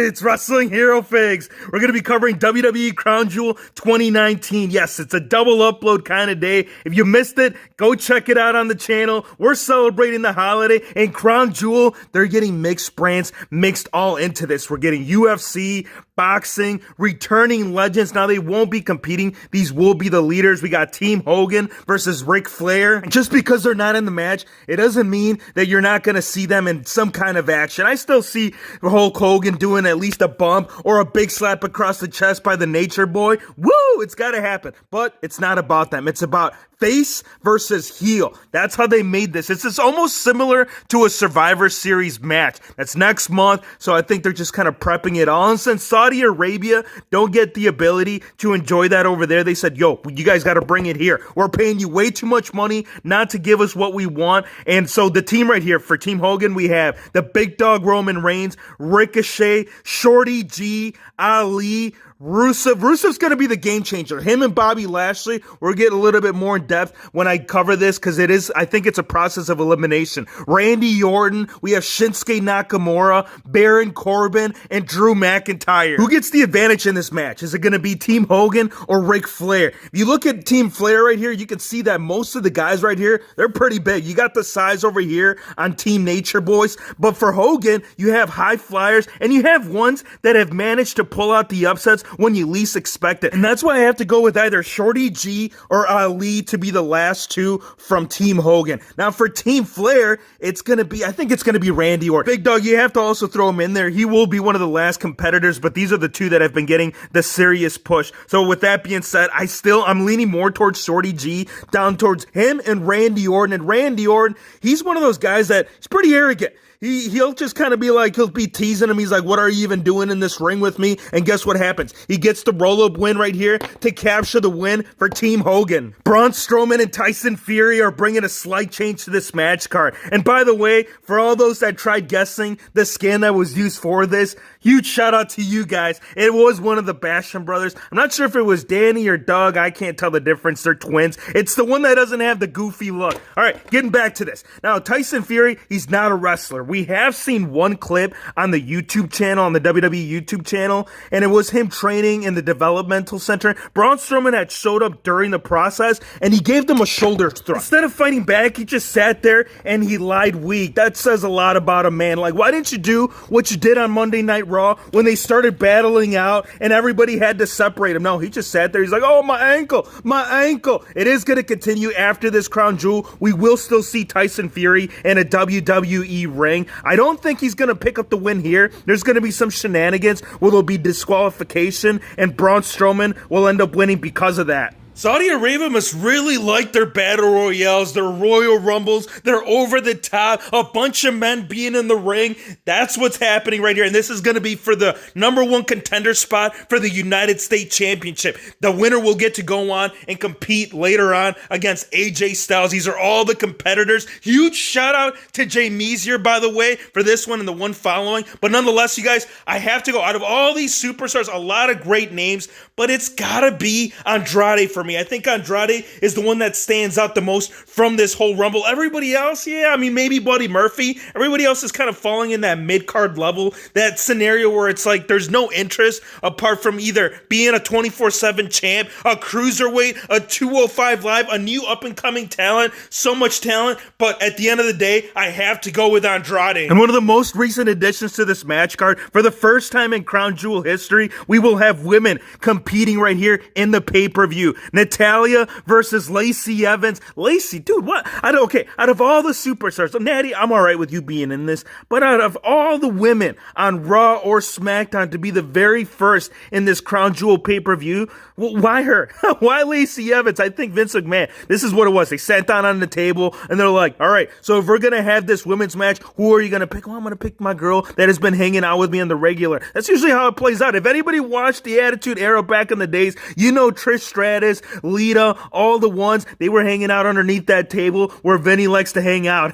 It's Wrestling Hero Figs. We're going to be covering WWE Crown Jewel 2019. Yes, it's a double upload kind of day. If you missed it, go check it out on the channel. We're celebrating the holiday, and Crown Jewel, they're getting mixed brands mixed all into this. We're getting UFC, boxing, returning legends. Now they won't be competing. These will be the leaders. We got Team Hogan versus Ric Flair. And just because they're not in the match, it doesn't mean that you're not going to see them in some kind of action. I still see Hulk Hogan doing at least a bump or a big slap across the chest by the Nature Boy. Woo! It's got to happen. But it's not about them. It's about face versus heel. That's how they made this. It's just almost similar to a Survivor Series match. That's next month, so I think they're just kind of prepping it all. And since Saudi Arabia don't get the ability to enjoy that over there, they said, yo, you guys got to bring it here. We're paying you way too much money not to give us what we want. And so the team right here for Team Hogan, we have the big dog Roman Reigns, Ricochet, Shorty G, Ali, Rusev's going to be the game changer. Him and Bobby Lashley, we'll get a little bit more in depth when I cover this because I think it's a process of elimination. Randy Orton, we have Shinsuke Nakamura, Baron Corbin, and Drew McIntyre. Who gets the advantage in this match? Is it going to be Team Hogan or Ric Flair? If you look at Team Flair right here, you can see that most of the guys right here, they're pretty big. You got the size over here on Team Nature Boys, but for Hogan, you have high flyers, and you have ones that have managed to pull out the upsets when you least expect it. And that's why I have to go with either Shorty G or Ali to be the last two from Team Hogan. Now for Team Flair, I think it's going to be Randy Orton. Big Dog, you have to also throw him in there. He will be one of the last competitors, but these are the two that have been getting the serious push. So with that being said, I'm leaning more towards Shorty G, down towards him and Randy Orton. And Randy Orton, he's one of those guys that he's pretty arrogant. He'll just kind of be like, he'll be teasing him. He's like, what are you even doing in this ring with me? And guess what happens? He gets the roll-up win right here to capture the win for Team Hogan. Braun Strowman and Tyson Fury are bringing a slight change to this match card. And by the way, for all those that tried guessing the scan that was used for this, huge shout out to you guys. It was one of the Basham brothers. I'm not sure if it was Danny or Doug. I can't tell the difference. They're twins. It's the one that doesn't have the goofy look. All right, getting back to this. Now, Tyson Fury, he's not a wrestler. We have seen one clip on the YouTube channel, on the WWE YouTube channel, and it was him training in the developmental center. Braun Strowman had showed up during the process, and he gave them a shoulder thrust. Instead of fighting back, he just sat there and he lied weak. That says a lot about a man. Like, why didn't you do what you did on Monday Night Raw when they started battling out and everybody had to separate him? No, he just sat there. He's like, oh, my ankle, my ankle. It is going to continue after this Crown Jewel. We will still see Tyson Fury in a WWE ring. I don't think he's going to pick up the win here. There's going to be some shenanigans where there'll be disqualification, and Braun Strowman will end up winning because of that. Saudi Arabia must really like their battle royales, their Royal Rumbles, their over the top, a bunch of men being in the ring. That's what's happening right here. And this is going to be for the #1 contender spot for the United States Championship. The winner will get to go on and compete later on against AJ Styles. These are all the competitors. Huge shout out to Jay Mezier, by the way, for this one and the one following. But nonetheless, you guys, I have to go. Out of all these superstars, a lot of great names, but it's got to be Andrade for me. I think Andrade is the one that stands out the most from this whole Rumble. Everybody else, yeah, I mean, maybe Buddy Murphy. Everybody else is kind of falling in that mid-card level, that scenario where it's like there's no interest apart from either being a 24/7 champ, a cruiserweight, a 205 Live, a new up-and-coming talent, so much talent, but at the end of the day, I have to go with Andrade. And one of the most recent additions to this match card, for the first time in Crown Jewel history, we will have women competing right here in the pay-per-view. Natalya versus Lacey Evans. Lacey, dude, what? Out of all the superstars, so Natty, I'm all right with you being in this, but out of all the women on Raw or SmackDown to be the very first in this Crown Jewel pay-per-view, why her? Why Lacey Evans? I think Vince McMahon, this is what it was. They sat down on the table and they're like, all right, so if we're going to have this women's match, who are you going to pick? Well, I'm going to pick my girl that has been hanging out with me on the regular. That's usually how it plays out. If anybody watched the Attitude Era back in the days, you know Trish Stratus, Lita, all the ones, they were hanging out underneath that table where Vinny likes to hang out.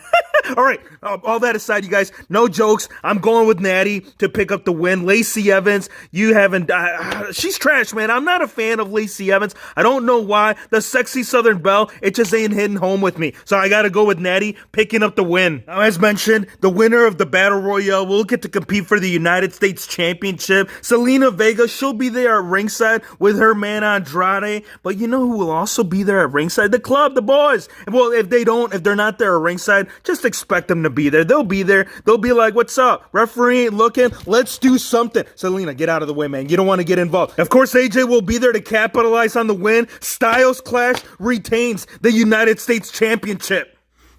All right, all that aside, you guys, no jokes. I'm going with Natty to pick up the win. Lacey Evans, you haven't, she's trash, man. I'm not a fan of Lacey Evans. I don't know why. The sexy Southern Belle, it just ain't hitting home with me. So I got to go with Natty picking up the win. Now, as mentioned, the winner of the Battle Royale will get to compete for the United States Championship. Selena Vega, she'll be there at ringside with her man Andrade. But you know who will also be there at ringside? The club, the boys. Well, if they're not there at ringside, just expect them to be there. They'll be there. They'll be like, what's up? Referee ain't looking. Let's do something. Selena, get out of the way, man. You don't want to get involved. Of course, AJ will be there to capitalize on the win. Styles Clash retains the United States Championship.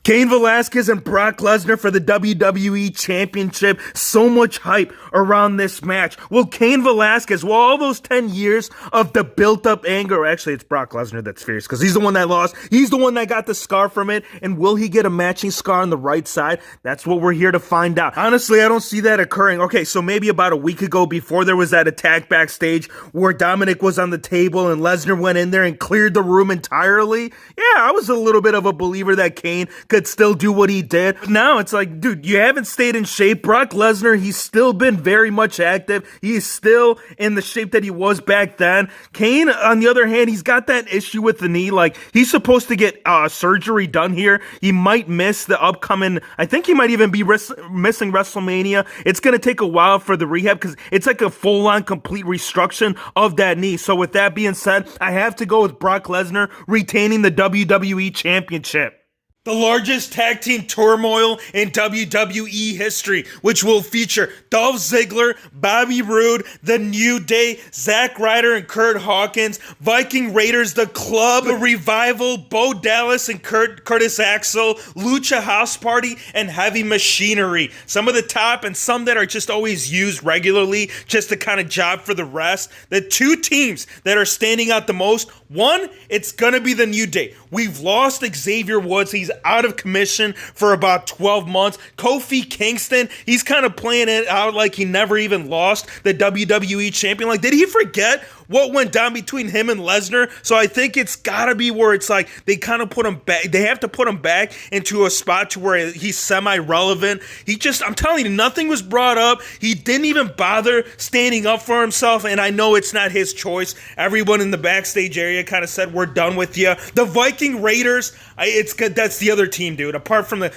Cain Velasquez and Brock Lesnar for the WWE Championship. So much hype around this match. Will Cain Velasquez, well, all those 10 years of the built-up anger, actually, it's Brock Lesnar that's fierce because he's the one that lost. He's the one that got the scar from it. And will he get a matching scar on the right side? That's what we're here to find out. Honestly, I don't see that occurring. Okay, so maybe about a week ago, before there was that attack backstage where Dominic was on the table and Lesnar went in there and cleared the room entirely. Yeah, I was a little bit of a believer that Cain could still do what he did. But now it's like, dude, you haven't stayed in shape. Brock Lesnar, he's still been very much active. He's still in the shape that he was back then. Cain, on the other hand, he's got that issue with the knee. Like, he's supposed to get surgery done here. He might miss the upcoming, I think he might even be missing WrestleMania. It's going to take a while for the rehab because it's like a full-on complete restructuring of that knee. So with that being said, I have to go with Brock Lesnar retaining the WWE Championship. The largest tag team turmoil in WWE history, which will feature Dolph Ziggler, Bobby Roode, The New Day, Zack Ryder and Kurt Hawkins, Viking Raiders, The Club, The Revival, Bo Dallas and Curtis Axel, Lucha House Party, and Heavy Machinery. Some of the top and some that are just always used regularly just to kind of job for the rest. The two teams that are standing out the most, one, it's going to be The New Day. We've lost Xavier Woods. He's out of commission for about 12 months. Kofi Kingston, he's kind of playing it out like he never even lost the WWE champion. Like, did he forget what went down between him and Lesnar? So I think it's got to be where it's like they kind of put him back. They have to put him back into a spot to where he's semi-relevant. I'm telling you, nothing was brought up. He didn't even bother standing up for himself, and I know it's not his choice. Everyone in the backstage area kind of said, we're done with you. The Viking Raiders, that's the other team, dude. Apart from the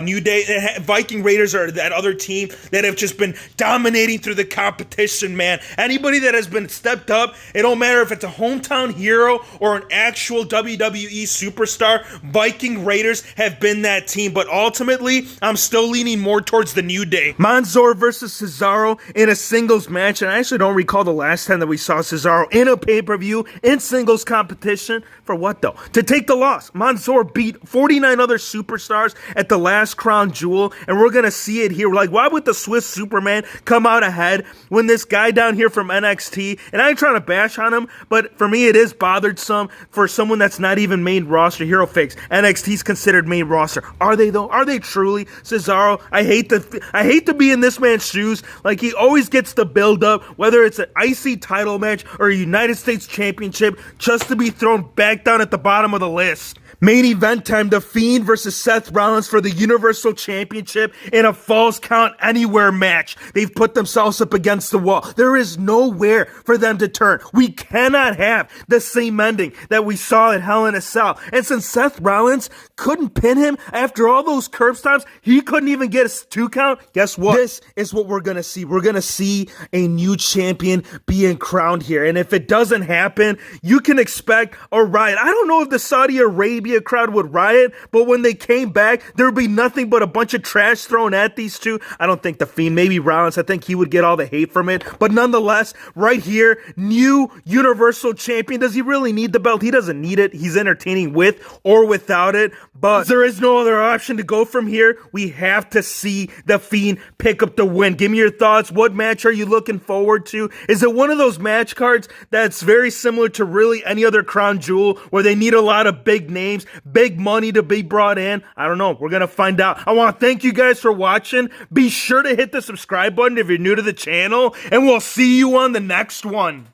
New Day, Viking Raiders are that other team that have just been dominating through the competition, man. Anybody that has been stepped up, it don't matter if it's a hometown hero or an actual WWE superstar, Viking Raiders have been that team. But ultimately, I'm still leaning more towards the New Day. Mansoor versus Cesaro in a singles match, and I actually don't recall the last time that we saw Cesaro in a pay-per-view in singles competition. For what though? To take the loss. Mansoor beat 49 other superstars at the last crown jewel, and we're gonna see it here. Like, why would the Swiss Superman come out ahead when this guy down here from NXT, and I ain't trying to bash on him, but for me it is bothersome for someone that's not even main roster. Hero Fakes, NXT's considered main roster. Are they though? Are they truly? Cesaro, I hate to be in this man's shoes. Like, he always gets the build up, whether it's an IC title match or a United States Championship, just to be thrown back down at the bottom of the list. Main event time, The Fiend versus Seth Rollins for the Universal Championship in a Falls Count Anywhere match. They've put themselves up against the wall. There is nowhere for them to turn. We cannot have the same ending that we saw at Hell in a Cell. And since Seth Rollins couldn't pin him after all those curb stops, he couldn't even get a 2 count. Guess what? This is what we're going to see. We're going to see a new champion being crowned here. And if it doesn't happen, you can expect a riot. I don't know if the Saudi Arabia crowd would riot, but when they came back, there would be nothing but a bunch of trash thrown at these two. I don't think The Fiend, maybe Rollins, I think he would get all the hate from it, but nonetheless, right here, new Universal Champion. Does he really need the belt? He doesn't need it. He's entertaining with or without it, but there is no other option to go from here. We have to see The Fiend pick up the win. Give me your thoughts. What match are you looking forward to? Is it one of those match cards that's very similar to really any other crown jewel where they need a lot of big names, big money to be brought in? I don't know. We're going to find out. I want to thank you guys for watching. Be sure to hit the subscribe button if you're new to the channel, and we'll see you on the next one.